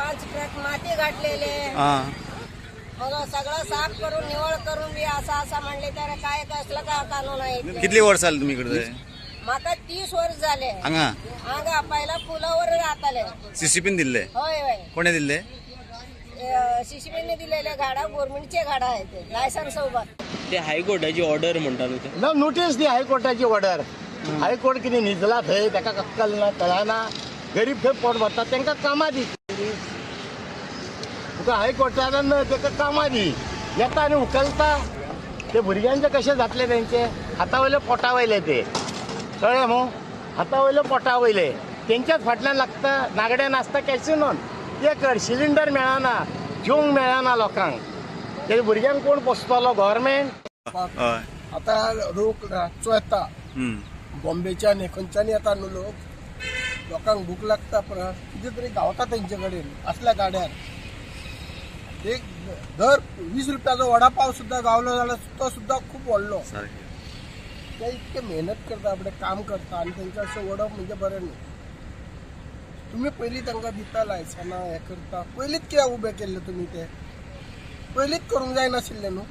5 truck माती गाठलेले मग सगळं साफ करून निवळ करून बी असं म्हणले तर काय कसलं का कानून आहे. कितली वर्ष झाली तुम्ही इकडे? माका 30 वर्ष झाले. हांगा पहिला पुलावर राहताले. सीसीपीन दिले? होय होय. कोणे दिले? सीसीपीने दिलेले गाडा गव्हर्नमेंटचे गाडा आहे ते लायसन्स सोबत. ते हायकोर्टाची ऑर्डर म्हणतात ना नोटीस दी हायकोर्टाची ऑर्डर. हायकोर्ट कितें न्हिदला थंय ताका कक्कल ना कळना गरीब थंय पोट भरता तांकां कामां दी. तुका हायकोर्टान ताका कामां दी येता आनी उखलता. ते भुरग्यांचे कशें जातले तेंचे हाता वयले पोटा वयले ते कळ्ळें मू हाता वयले पोटा वयले तेंच्याच फाटल्यान लागता नागड्यान आसता कॅसिनोन ते कर सिलिंडर मेळना जेवंक मेळना लोकांक. ते भुरग्यांक कोण पोसतलो गव्हर्मेंट. आता लोक रातचो येता बॉम्बेच्या आनी खंयच्यानी येता न्हू लोकांक भूक लागता पण कितें तरी गावता तेंचे कडेन असल्या गाड्यार. एक दर 20 रुपयाचो वडापाव सुद्धा गावलो जाल्यार तो सुद्धा खूप व्हडलो. ते इतके मेहनत करता आपले काम करता आनी तेंचे अशें वडप म्हणजे बरें न्हू. तुम्ही पयलीं तांकां दिता लायसनां हें करता पयलींच कित्याक उबें केल्लें तुमी ते पयलींच करूंक जाय नाशिल्लें न्हू.